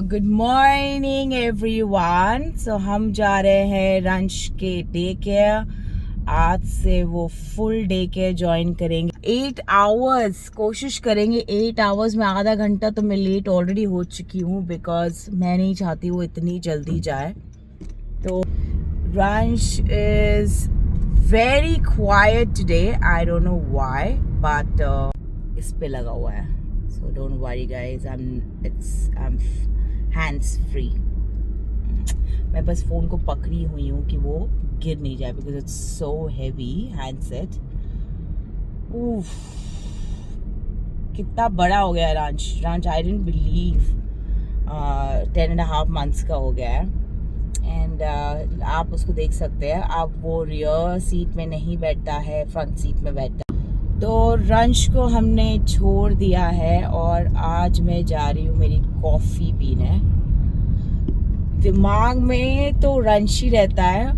Good morning everyone. सो हम जा रहे हैं रंश के डे केयर। आज से वो फुल डे केयर ज्वाइन करेंगे। 8 आवर्स कोशिश करेंगे। 8 आवर्स में आधा घंटा तो मैं लेट ऑलरेडी हो चुकी हूँ बिकॉज मैं नहीं चाहती वो इतनी जल्दी जाए। तो rush is very quite today. I don't know why but इस पे लगा हुआ है। So don't worry guys, I am hands free. मैं बस फ़ोन को पकड़ी हुई हूँ कि वो गिर नहीं जाए because it's so heavy handset. उफ, कितना बड़ा हो गया रांच। आई डिडंट बिलीव 10.5 months का हो गया है। एंड आप उसको देख सकते हैं। अब वो रियर सीट में नहीं बैठता है, फ्रंट सीट में बैठता है। तो रंश को हमने छोड़ दिया है और आज मैं जा रही हूँ मेरी कॉफ़ी पीने। दिमाग में तो रंश ही रहता है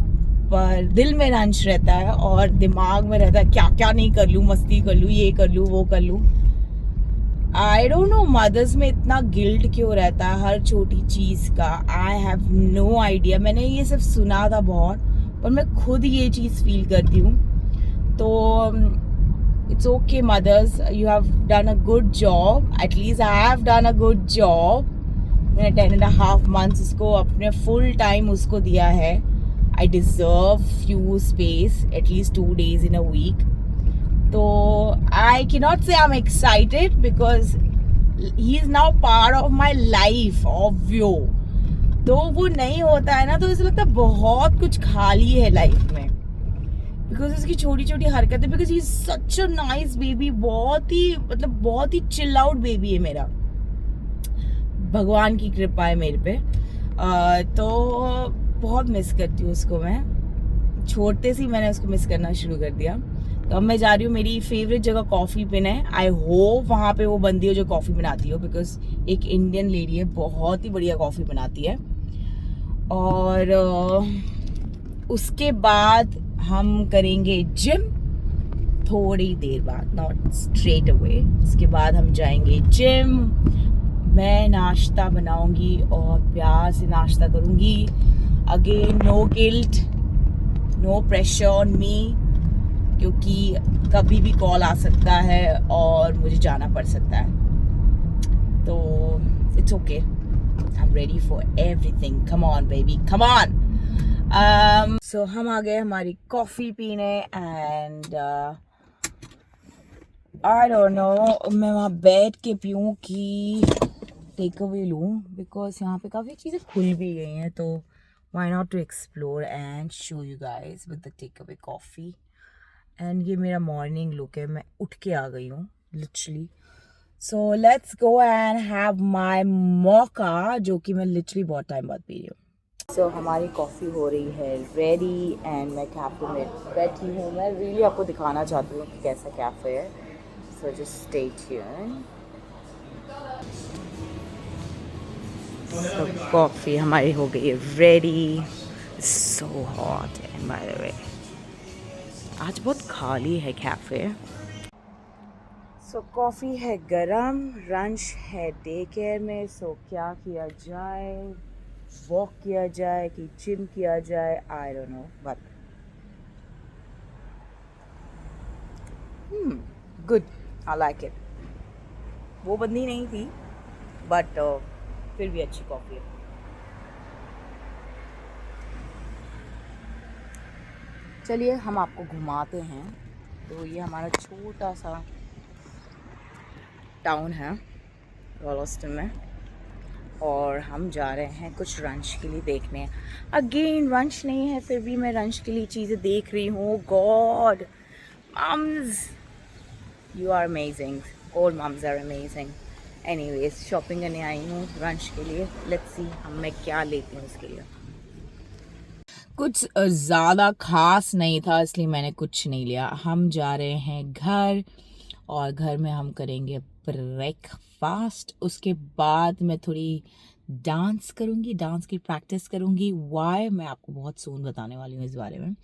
पर दिल में रंश रहता है और दिमाग में रहता है क्या क्या नहीं कर लूँ, मस्ती कर लूँ, ये कर लूँ, वो कर लूँ। आई डोंट नो मदर्स में इतना गिल्ट क्यों रहता है हर छोटी चीज़ का। I have no idea. मैंने ये सब सुना था बहुत पर मैं खुद ये चीज़ फील करती हूँ। तो it's okay mothers, you have done a good job. At least I have done a good job. मैंने 10.5 months उसको अपने फुल टाइम उसको दिया है। I deserve few space, at least 2 days in a week। तो आई कैन नॉट से I am excited because he is now part of my life of view. तो वो नहीं होता है ना तो ऐसा लगता है बहुत कुछ खाली है लाइफ में बिकॉज उसकी छोटी छोटी हरकतें। Because he is such a nice baby. बहुत ही चिल आउट बेबी है मेरा। भगवान की कृपा है मेरे पे। तो बहुत मिस करती हूँ उसको। मैं छोड़ते से ही मैंने उसको मिस करना शुरू कर दिया। तो अब मैं जा रही हूँ मेरी फेवरेट जगह कॉफ़ी पीने। आई होप वहाँ पे वो बंदी हो जो कॉफ़ी बनाती हो बिकॉज एक इंडियन लेडी है, बहुत ही बढ़िया कॉफ़ी बनाती है। और उसके बाद हम करेंगे जिम थोड़ी देर बाद, नॉट स्ट्रेट अवे। उसके बाद हम जाएंगे जिम। मैं नाश्ता बनाऊंगी और प्यार से नाश्ता करूंगी। Again no guilt, no pressure on me क्योंकि कभी भी कॉल आ सकता है और मुझे जाना पड़ सकता है। तो it's okay, I am ready for everything. Come on baby, come on. So हम आ गए हमारी कॉफ़ी पीने एंड आई डोंट नो मैं वहाँ बैठ के पीऊँ कि टेक अवे लूँ बिकॉज यहाँ पे काफ़ी चीज़ें खुल भी गई हैं। तो why not to explore and show you guys with the take away coffee. And ये मेरा मॉर्निंग लुक है। मैं उठ के आ गई हूँ literally. So let's go and have my मौका जो कि मैं लिटरली बहुत टाइम बाद पी रही हूँ। सो हमारी कॉफ़ी हो रही है रेडी एंड मैं कैफ़े में बैठी हूँ। मैं रियली आपको दिखाना चाहती हूँ कि कैसा कैफ़े है। So just stay tuned. तो कॉफ़ी हमारी हो गई है ready. So hot and by the way आज बहुत खाली है कैफ़े। सो कॉफ़ी है गरम, रंश है डे केयर में। सो क्या किया जाए, वॉक किया जाए कि जिम किया जाए, आई don't no but good, I like it. वो बंदी नहीं थी बट फिर भी अच्छी कॉफ़ी है। चलिए हम आपको घुमाते हैं। तो ये हमारा छोटा सा टाउन है रोलस्टन में और हम जा रहे हैं कुछ रंश के लिए देखने। अगेन रंश नहीं है फिर भी मैं रंश के लिए चीज़ें देख रही हूँ। God moms, you are amazing. All moms are amazing. Anyways shopping करने आई हूँ रंश के लिए। लेट्स सी मैं क्या लेती हूँ उसके लिए। कुछ ज़्यादा खास नहीं था इसलिए मैंने कुछ नहीं लिया। हम जा रहे हैं घर और घर में हम करेंगे ब्रेकफास्ट। उसके बाद मैं थोड़ी डांस करूँगी, डांस की प्रैक्टिस करूँगी। वाई मैं आपको बहुत सून बताने वाली हूँ इस बारे में।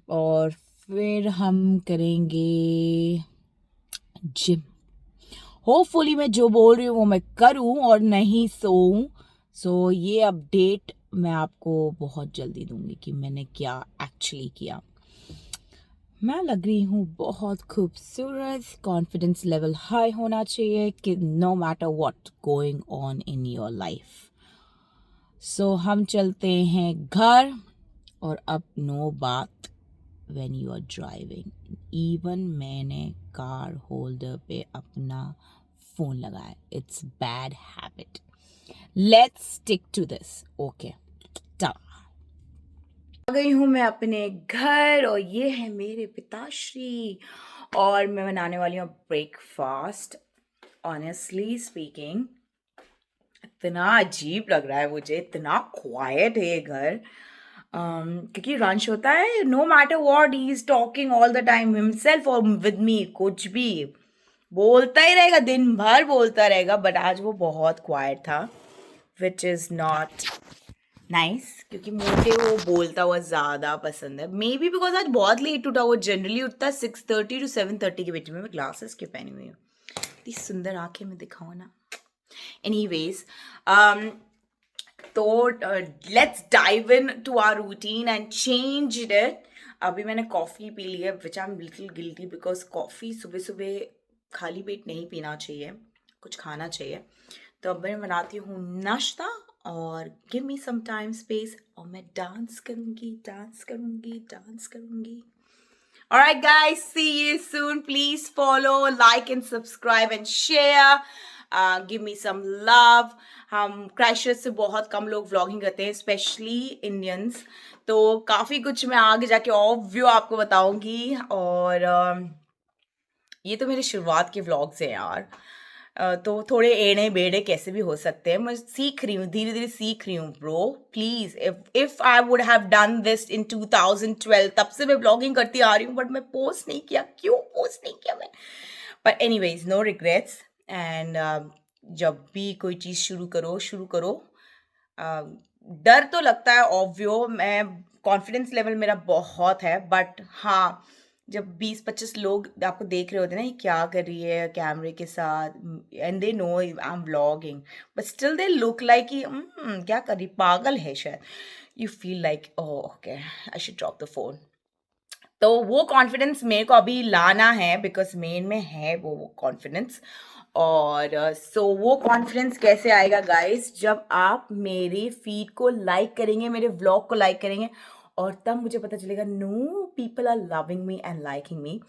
और फिर हम करेंगे जिम। होपफुली मैं जो बोल रही हूँ वो मैं करूँ और नहीं सोऊं सो ये अपडेट मैं आपको बहुत जल्दी दूंगी कि मैंने क्या एक्चुअली किया। मैं लग रही हूँ बहुत खूबसूरत, कॉन्फिडेंस लेवल हाई होना चाहिए कि no matter what going on in your life. So हम चलते हैं घर, और अब नो बात when you are driving. Even मैंने कार होल्डर पे अपना फोन लगाया। It's bad habit, let's stick to this. Okay, आ गई हूँ मैं अपने घर, और ये है मेरे पिताश्री, और मैं बनाने वाली हूँ ब्रेकफास्ट। ऑनेस्टली स्पीकिंग, इतना अजीब लग रहा है मुझे, इतना क्वाइट है ये घर। क्योंकि रंश होता है, no matter what he is talking all the time himself और विद मी, कुछ भी बोलता ही रहेगा, दिन भर बोलता रहेगा। बट आज वो बहुत क्वाइट था, विच इज़ नॉट नाइस, क्योंकि मुझे वो बोलता हुआ ज़्यादा पसंद है। मे बी बिकॉज आज बहुत लेट उठा। वो जनरली उठता है 6:30 to 7:30 के बीच में। मैं ग्लासेस क्यों पहनी हुई हूँ, इतनी सुंदर आंखें में दिखाओ ना। एनीवेज, तो let's dive into our routine and change it. अभी मैंने कॉफ़ी पी ली है, which I am little guilty, because coffee सुबह सुबह खाली पेट नहीं पीना चाहिए, कुछ खाना चाहिए। तो अब मैं बनाती हूँ नाश्ता, और give me some time space, और मैं डांस करूँगी, डांस करूँगी, डांस करूँगी। Alright guys, see you soon. Please follow, like and subscribe and share. Give me some love. हम क्रैशर्स से बहुत कम लोग व्लॉगिंग करते हैं, स्पेशली इंडियंस। तो काफ़ी कुछ मैं आगे जाके ऑफ व्यू आपको बताऊंगी। और ये तो मेरे शुरुआत के व्लॉग्स हैं यार। तो थोड़े एड़े बेड़े कैसे भी हो सकते हैं, मैं सीख रही हूँ, धीरे धीरे सीख रही हूँ bro. Please, if I would have done this in 2012, तब से मैं ब्लॉगिंग करती आ रही हूँ, बट मैं पोस्ट नहीं किया। क्यों पोस्ट नहीं किया मैं? But anyways, no regrets. And जब भी कोई चीज़ शुरू करो। डर तो लगता है ऑब्वियो, मैं कॉन्फिडेंस लेवल मेरा बहुत है, बट हाँ, जब 20-25 लोग आपको देख रहे होते हैं ना, ये क्या कर रही है कैमरे के साथ, and they know I am vlogging, but still they look like कि क्या कर रही, पागल है शायद। You feel like okay, I should drop the phone. तो वो कॉन्फिडेंस मेरे को अभी लाना है, बिकॉज मेन में है वो कॉन्फिडेंस। और सो वो कॉन्फिडेंस कैसे आएगा गाइस, जब आप मेरे फीड को लाइक करेंगे, मेरे व्लॉग को लाइक करेंगे, और तब मुझे पता चलेगा no people are loving me and liking me.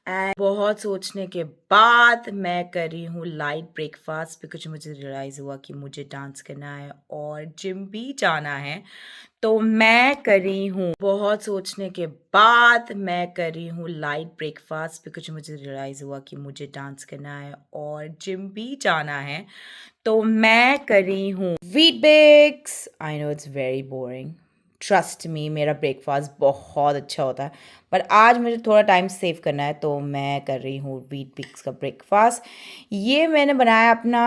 And बहुत सोचने के बाद मैं कर रही हूँ लाइट ब्रेकफास्ट, बिकॉज मुझे रियलाइज़ हुआ कि मुझे डांस करना है और जिम भी जाना है। तो मैं कर रही हूँ, बहुत सोचने के बाद मैं कर रही हूँ लाइट ब्रेकफास्ट, बिकॉज मुझे रियलाइज़ हुआ कि मुझे डांस करना है और जिम भी जाना है। तो मैं कर रही हूँ Weetabix. I know it's very boring, trust me, मेरा ब्रेकफास्ट बहुत अच्छा होता है, पर आज मुझे थोड़ा टाइम सेव करना है, तो मैं कर रही हूँ वीट बिक्स का ब्रेकफास्ट। ये मैंने बनाया अपना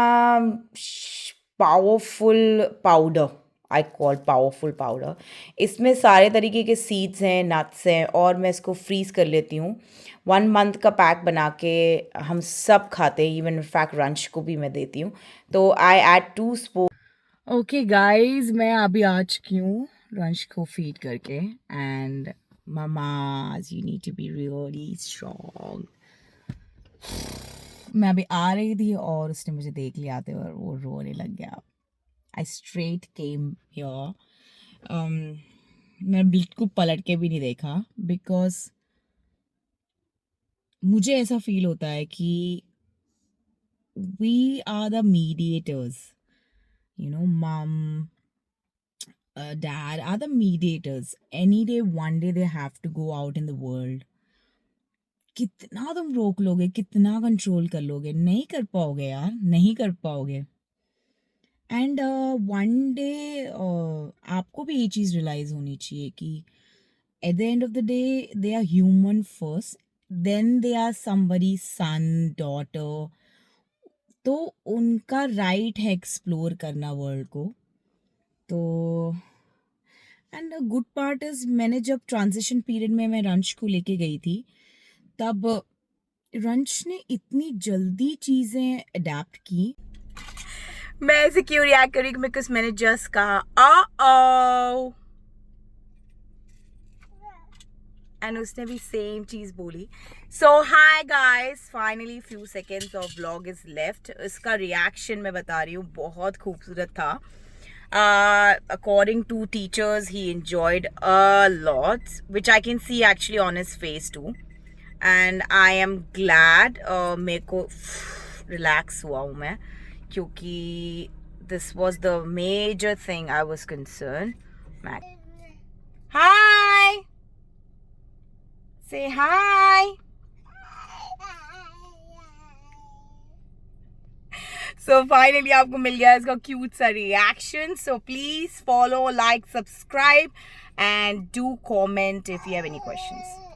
powerful powder, I call powerful powder. इसमें सारे तरीके के सीड्स हैं, नट्स हैं, और मैं इसको फ्रीज़ कर लेती हूँ। 1 मंथ का पैक बना के हम सब खाते हैं, इवन इनफैक्ट रंश को भी मैं देती हूँ। तो I add 2 spoon. Okay guys, मैं अभी आ चुकी हूँ रंश को फीड करके, and mamas you need to be really strong. मैं अभी आ रही थी और उसने मुझे देख लिया आते और वो रोने लग गया। आई स्ट्रेट केम हियर। मैं बिल्कुल पलट के भी नहीं देखा, बिकॉज मुझे ऐसा फील होता है कि we are the mediators, you know, mum, dad are the mediators. Any day, one day they have to go out in the world. कितना तुम रोक लोगे, कितना कंट्रोल कर लोगे? नहीं कर पाओगे यार, नहीं कर पाओगे। एंड वन डे आपको भी ये चीज़ रियलाइज होनी चाहिए कि at the end of the day they are human first, then they are somebody son, daughter. तो उनका राइट है एक्सप्लोर करना वर्ल्ड को। तो एंड गुड पार्ट इज, मैंने जब ट्रांजिशन पीरियड में मैं रंश को लेके गई थी, तब रंश ने इतनी जल्दी चीज़ें अडेप्ट की। मैं ऐसे क्यों रिएक्ट करी बिकॉज मैंने जस्ट कहा ओ एंड उसने भी सेम चीज बोली. So hi guys, finally few seconds of vlog is left. इसका रिएक्शन मैं बता रही हूँ, बहुत खूबसूरत था. According to teachers, he enjoyed a lot, which I can see actually on his face too. And I am glad. मेरे को relax हुआ हूँ मैं, क्योंकि this was the major thing I was concerned. Hi. Say hi. So finally आपको मिल गया इसका cute सा reaction. So please follow, like, subscribe and do comment if you have any questions.